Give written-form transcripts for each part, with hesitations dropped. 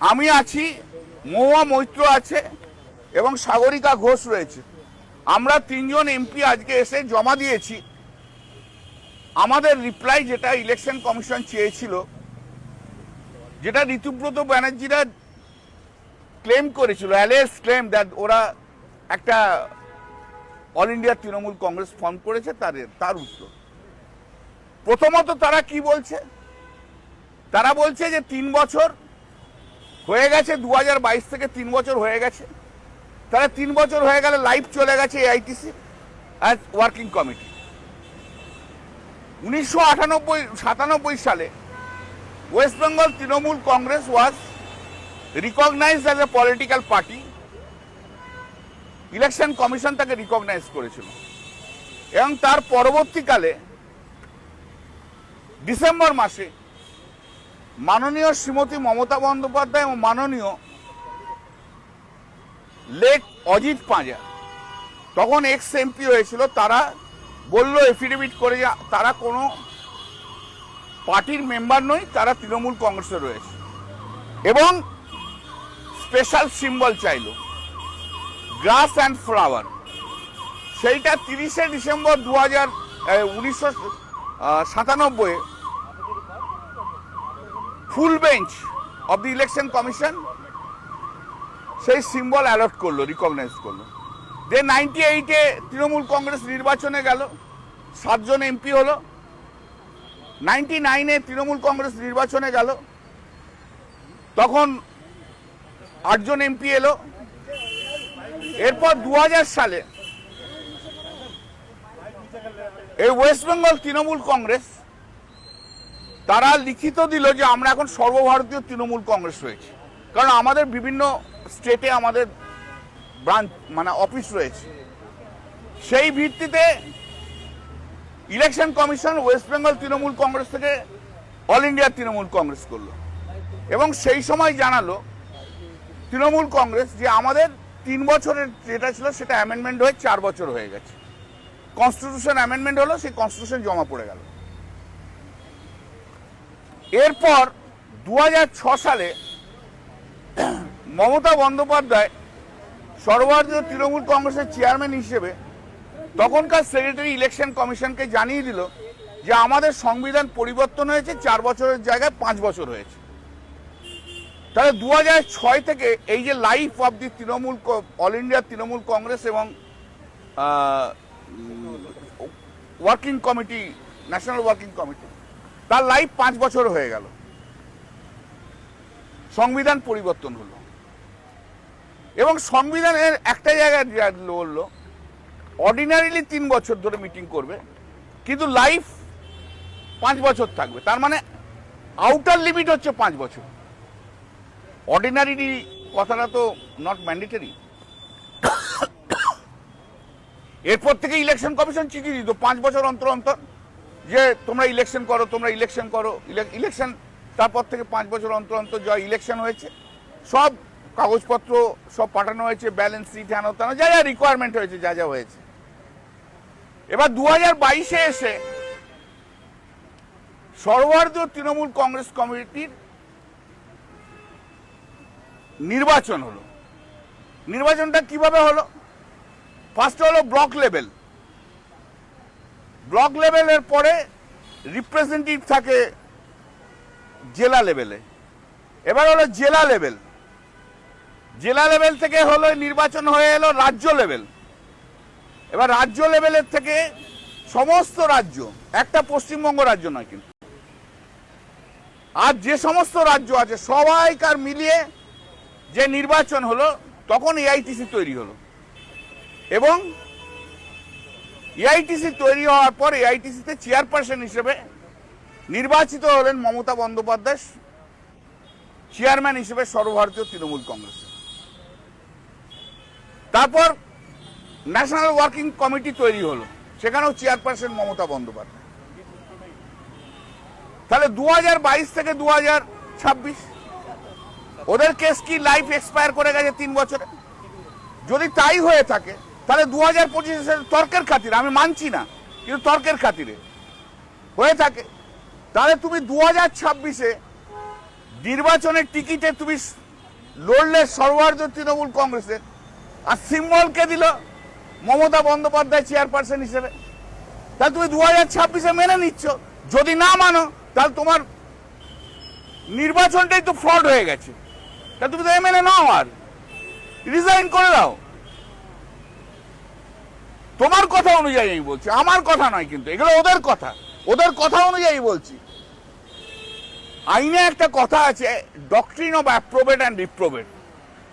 আমি আছি, মহুয়া মৈত্র আছে এবং সাগরিকা ঘোষ রয়েছে। আমরা তিনজন এমপি আজকে এসে জমা দিয়েছি আমাদের রিপ্লাই, যেটা ইলেকশন কমিশন চেয়েছিল, যেটা ঋতুব্রত ব্যানার্জিরা ক্লেম করেছিল, অ্যালেজ ক্লেম দ্যাট ওরা একটা all India Trinamool Congress form করেছে, তার উত্তর। প্রথমত তারা কি বলছে? তারা বলছে যে 3 বছর হয়ে গেছে, 2022 থেকে 3 বছর হয়ে গেছে। তারা 3 বছর হয়ে গেলে লাইভ চলে গেছে এআইটিসি অ্যাজ ওয়ার্কিং কমিটি। 1997 সালে West Bengal Trinamool Congress was recognised as a political party. Election commission তাকে রিকগনাইজ করেছিল এবং তার পরবর্তীকালে ডিসেম্বর মাসে মাননীয় শ্রীমতী মমতা বন্দ্যোপাধ্যায় এবং মাননীয় লেক অজিত পাঁজা, তখন এক্স এমপি হয়েছিল, তারা বলল এফিডেভিট করে যে তারা কোনো পার্টির মেম্বার নয়, তারা তৃণমূল কংগ্রেসে রয়েছে এবং স্পেশাল সিম্বল চাইল গ্রাস অ্যান্ড ফ্লাওয়ার। সেইটা 30শে December 1997 full bench of the election commission সেই সিম্বল অ্যালট করলো, রিকগনাইজ করলো। যে 98-এ তৃণমূল কংগ্রেস নির্বাচনে গেল, 7 জন এমপি হলো। 99-এ তৃণমূল কংগ্রেস নির্বাচনে গেল, তখন 8 জন এমপি এলো। এরপর 2000 সালে এই ওয়েস্ট বেঙ্গল তৃণমূল কংগ্রেস তারা লিখিত দিল যে আমরা এখন সর্বভারতীয় তৃণমূল কংগ্রেস রয়েছে, কারণ আমাদের বিভিন্ন স্টেটে আমাদের ব্রাঞ্চ মানে অফিস রয়েছে। সেই ভিত্তিতে election commission West Bengal Trinamool Congress থেকে অল ইন্ডিয়া তৃণমূল কংগ্রেস করলো এবং সেই সময় জানালো তৃণমূল কংগ্রেস যে আমাদের 3 বছরের যেটা ছিল সেটা অ্যামেন্ডমেন্ট হয়ে 4 বছর হয়ে গেছে। কনস্টিটিউশন অ্যামেন্ডমেন্ট হলো, সেই কনস্টিটিউশন জমা পড়ে গেল। এরপর 2006 সালে মমতা বন্দ্যোপাধ্যায় সর্বভারতীয় তৃণমূল কংগ্রেসের চেয়ারম্যান হিসেবে তখনকার সেক্রেটারি ইলেকশন কমিশনকে জানিয়ে দিল যে আমাদের সংবিধান পরিবর্তন হয়েছে, 4 বছরের জায়গায় 5 বছর হয়েছে। তাহলে 2006 থেকে এই যে life of the Trinamool all India Trinamool Congress এবং working committee, national working committee, তার লাইফ 5 বছর হয়ে গেল। সংবিধান পরিবর্তন হলো এবং সংবিধানের একটা জায়গায় বললো অর্ডিনারিলি 3 বছর ধরে মিটিং করবে, কিন্তু লাইফ 5 বছর থাকবে। তার মানে আউটার লিমিট হচ্ছে 5 বছর। অর্ডিনারি কথাটা তো নট ম্যান্ডেটরি। এরপর থেকে ইলেকশন কমিশন চিঠি দিত 5 বছর অন্তর অন্তর যে তোমরা ইলেকশন করো, তোমরা ইলেকশন করো। ইলেকশন তারপর থেকে 5 বছর অন্তর অন্তর যা ইলেকশন হয়েছে সব কাগজপত্র সব পাঠানো হয়েছে, ব্যালেন্স শিট, হ্যানো ত্যানো, যা যা রিকোয়ারমেন্ট হয়েছে, যা যা হয়েছে। এবার 2022-এ এসে সর্বভারতীয় তৃণমূল কংগ্রেস কমিটির নির্বাচন হলো। নির্বাচনটা কিভাবে হলো? ফার্স্ট হলো ব্লক লেভেল। ব্লক লেভেলের পরে রিপ্রেজেন্টেটিভ থাকে জেলা লেভেলে। এবার হলো জেলা লেভেল। জেলা লেভেল থেকে হলো নির্বাচন হয়ে এলো রাজ্য লেভেল। এবার রাজ্য লেভেলের থেকে সমস্ত রাজ্য, একটা পশ্চিমবঙ্গ রাজ্য নয় কিন্তু, আর যে সমস্ত রাজ্য আছে সবাইকার মিলিয়ে যে নির্বাচন হলো, তখন এআইটিসি তৈরি হলো এবং এআইটিসি তৈরি হওয়ার পর এআইটিসিতে চেয়ারপারসন হিসেবে নির্বাচিত হলেন মমতা বন্দ্যোপাধ্যায়, চেয়ারম্যান হিসেবে সর্বভারতীয় তৃণমূল কংগ্রেস। তারপর ন্যাশনাল ওয়ার্কিং কমিটি তৈরি হলো, সেখানেও চেয়ারপারসন মমতা বন্দ্যোপাধ্যায়। তাহলে 2022 থেকে 2026 ওদের কেস কি লাইফ এক্সপায়ার করে গেছে 3 বছরে? যদি তাই হয়ে থাকে তাহলে 2025 তর্কের খাতিরে, আমি মানছি না কিন্তু তর্কের খাতিরে হয়ে থাকে, তাহলে তুমি 2026-এ নির্বাচনের টিকিটে তুমি লড়লে সর্বভারতীয় তৃণমূল কংগ্রেসের, আর সিম্বলকে দিল মমতা বন্দ্যোপাধ্যায় চেয়ারপারসন হিসেবে। তাহলে তুমি 2026-এ মেনে নিচ্ছ। যদি না মানো তাহলে তোমার নির্বাচনটাই তো ফ্রড হয়ে গেছে। তাহলে তুমি তো মেনে নাও আর রিজাইন করে দাও। তোমার কথা অনুযায়ী আমি বলছি, আমার কথা নয়, কিন্তু এগুলো ওদের কথা, ওদের কথা অনুযায়ী বলছি। আইনে একটা কথা আছে, doctrine of approbate and reprobate.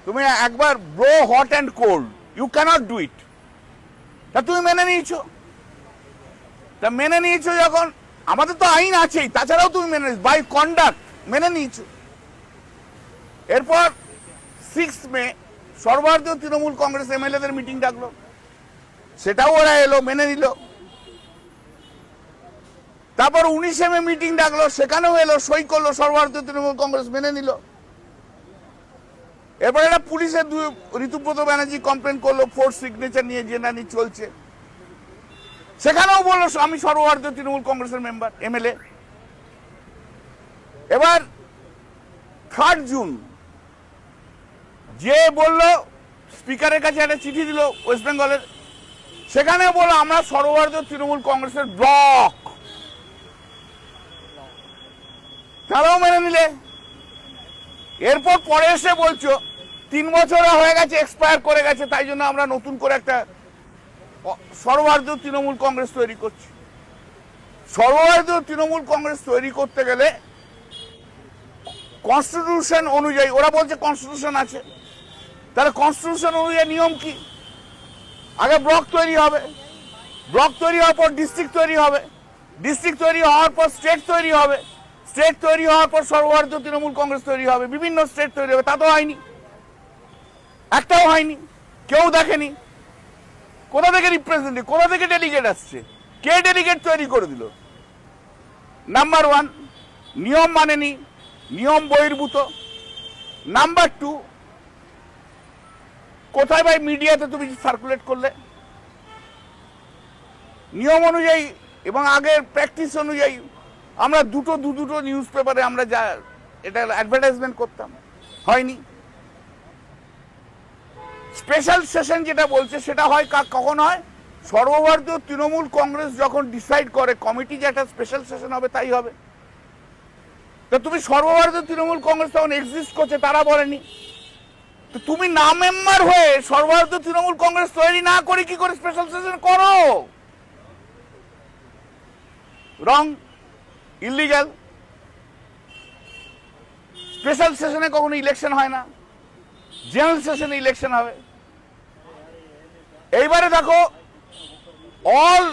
তুমি একবার blow hot and cold, you cannot do it. তা তুমি মেনে নিয়েছো, তা মেনে নিয়েছো যখন, আমাদের তো আইন আছেই, তাছাড়াও তুমি মেনে নিয়েছো বাই কন্ডাক্ট, মেনে নিয়েছো। এরপর 6 মে সর্বভারতীয় তৃণমূল কংগ্রেস এমএলএদের মিটিং ডাকলো, সেটাও ওরা এলো, মেনে নিল। তারপর 19 মে মিটিং ডাকলো, সেখানেও এলো, সই করলো সর্বভারতীয় তৃণমূল কংগ্রেস, মেনে নিল। এরপর এটা পুলিশের ঋতুব্রত ব্যানার্জি কমপ্লেন করলো, ফোর্স সিগনেচার নিয়ে জেনানি চলছে, সেখানেও বললো আমি সর্বভারতীয় তৃণমূল কংগ্রেসের মেম্বার, এমএলএ। এবার 3 জুন যে বলল, স্পিকারের কাছে একটা চিঠি দিল ওয়েস্ট বেঙ্গলের, সেখানে বললো আমরা সর্বভারতীয় তৃণমূল কংগ্রেসের ব্লক, তারাও মেনে নিলে। এরপর পরে এসে বলছো 3 বছর হয়ে গেছে, এক্সপায়ার করে গেছে, তাই জন্য আমরা নতুন করে একটা সর্বভারতীয় তৃণমূল কংগ্রেস তৈরি করছি। সর্বভারতীয় তৃণমূল কংগ্রেস তৈরি করতে গেলে কনস্টিটিউশন অনুযায়ী, ওরা বলছে কনস্টিটিউশন আছে, তাহলে কনস্টিটিউশন অনুযায়ী নিয়ম কি? আগে ব্লক তৈরি হবে, ব্লক তৈরি হওয়ার পর ডিস্ট্রিক্ট তৈরি হবে, ডিস্ট্রিক্ট তৈরি হওয়ার পর স্টেট তৈরি হবে, স্টেট তৈরি হওয়ার পর সর্বভারতীয় তৃণমূল কংগ্রেস তৈরি হবে, বিভিন্ন স্টেট তৈরি হবে। তা তো হয়নি, একটাও হয়নি, কেউ দেখেনি। কোথা থেকে রিপ্রেজেন্টেটিভ, কোথা থেকে ডেলিগেট আসছে, কে ডেলিগেট তৈরি করে দিল? নাম্বার 1, নিয়ম মানেনি, নিয়ম বহির্ভূত। নাম্বার 2, কোথায় ভাই মিডিয়াতে তুমি সার্কুলেট করলে? নিয়ম অনুযায়ী এবং আগের প্র্যাকটিস অনুযায়ী আমরা দুটো নিউজ পেপারে আমরা যা এটা অ্যাডভার্টাইজমেন্ট করতাম, হয়নি। স্পেশাল সেশন যেটা বলছে সেটা হয় কখন হয়? সর্বভারতীয় তৃণমূল কংগ্রেস যখন ডিসাইড করে কমিটি যে একটা স্পেশাল সেশন হবে, তাই হবে। তো তুমি সর্বভারতীয় তৃণমূল কংগ্রেস তখন এক্সিস্ট করছে, তারা বলেনি। তো তুমি না মেম্বার হয়ে সর্বভারতীয় তৃণমূল কংগ্রেস তৈরি না করে কি করে স্পেশাল সেশন করো? রং, ইলিগাল। স্পেশাল সেশনে কখনো ইলেকশন হয় না, জেনারেল সেশনে ইলেকশন হবে। এইবারে দেখো, অল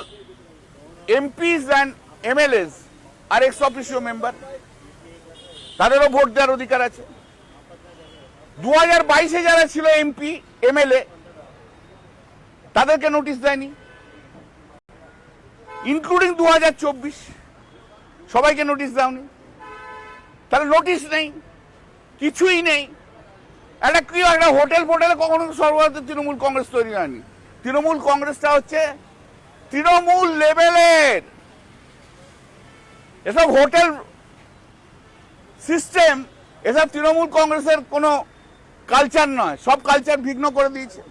এমপিস অ্যান্ড এমএলএস আর এক্স অফিসিও মেম্বার, তাদেরও ভোট দেওয়ার অধিকার আছে। 2022-এ যারা ছিল এমপি এমএলএ, তাদেরকে নোটিশ দেয়নি, ইনক্লুডিং 2024 সবাইকে নোটিশ দাওনি। তাহলে নোটিশ নেই, কিছুই নেই। একটা কি একটা হোটেল ফোটেলে কখনো সর্বভারতীয় তৃণমূল কংগ্রেস তৈরি হয়নি। তৃণমূল কংগ্রেসটা হচ্ছে তৃণমূল লেভেলের, এসব হোটেল সিস্টেম, এসব তৃণমূল কংগ্রেসের কোনো কালচার নয়। সব কালচার ভিন্ন করে দিয়েছে,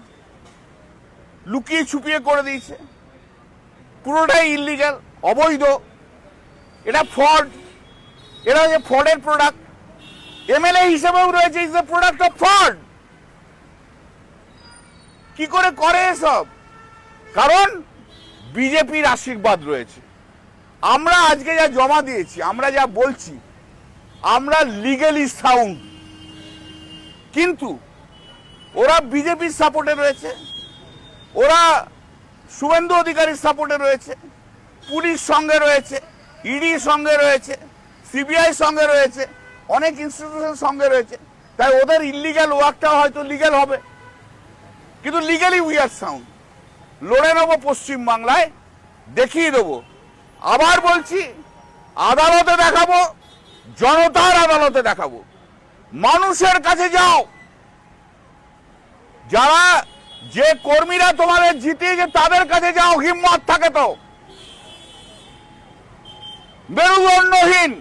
লুকিয়ে ছুপিয়ে করে দিয়েছে, পুরোটাই ইলিগাল, অবৈধ। এটা ফ্রড, এটা হচ্ছে ফ্রডের প্রোডাক্ট। এমএলএ হিসেবেও রয়েছে, is the product of fraud. কি করে করে এসব? কারণ বিজেপির আশীর্বাদ রয়েছে। আমরা আজকে যা জমা দিয়েছি, আমরা যা বলছি, আমরা লিগালি সাউন্ড, কিন্তু ওরা বিজেপির সাপোর্টে রয়েছে, ওরা শুভেন্দু অধিকারীর সাপোর্টে রয়েছে, পুলিশ সঙ্গে রয়েছে, ইডি সঙ্গে রয়েছে, সিবিআই সঙ্গে রয়েছে, অনেক ইনস্টিটিউশন সঙ্গে রয়েছে। তাই ওদের ইলিগাল ওয়ার্কটা হয়তো লিগাল হবে, কিন্তু লিগালি উই আর সাউন্ড। লড়ে নেবো পশ্চিম বাংলায়, দেখিয়ে দেবো। আবার বলছি, আদালতে দেখাবো, জনতার আদালতে দেখাবো। মানুষের কাছে যাও, যারা যে কর্মীরা তোমাদের জিতিয়েছে তাদের কাছে যাও, হিম্মত থাকে তো। মেরুদণ্ডহীন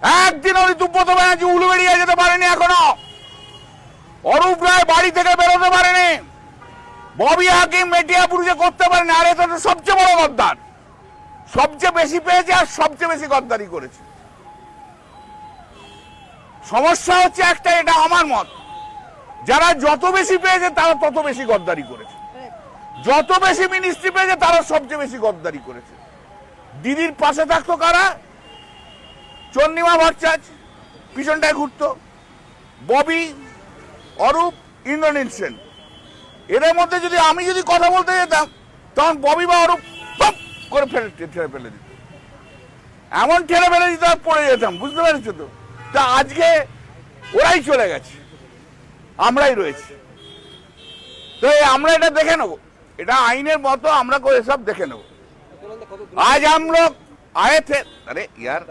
একদিন ওই দুব্রত ব্যানার্জি উলুবেড়িয়া যেতে পারেনি এখনো, অরূপ রায় বাড়ি থেকে বেরোতে পারেনি, ববি হাকিম মেটিয়াপুরুষে করতে পারেনি। আর এটা তো সবচেয়ে বড় গদ্দার, সবচেয়ে বেশি পেয়েছে আর সবচেয়ে বেশি গদ্দারি করেছে। সমস্যা হচ্ছে একটা, এটা আমার মত, যারা যত বেশি পেয়েছে তারা তত বেশি গদ্দারি করেছে, যত বেশি মিনিস্ট্রি পেয়েছে তারা সবচেয়ে বেশি গদ্দারি করেছে। দিদির পাশে থাকতো কারা? চন্দ্রিমা ভট্টাচার্য পিছনটায় ঘুরতো, ববি, অরূপ, ইন্দ্রনীল সেন। এদের মধ্যে যদি আমি কথা বলতে যেতাম তখন ববি বা অরূপ টপ করে ঠেলে ফেলে দিত, এমন ঠেলে ফেলে দিত আর পড়ে যেতাম, বুঝতে পেরেছো তো? তা আজকে ওরাই চলে গেছে, আমরাই রয়েছি। তো আমরা এটা দেখে নেবো, এটা আইনের মতো আমরা করে সব দেখে নেবো। আজ हम लोग आए थे, अरे यार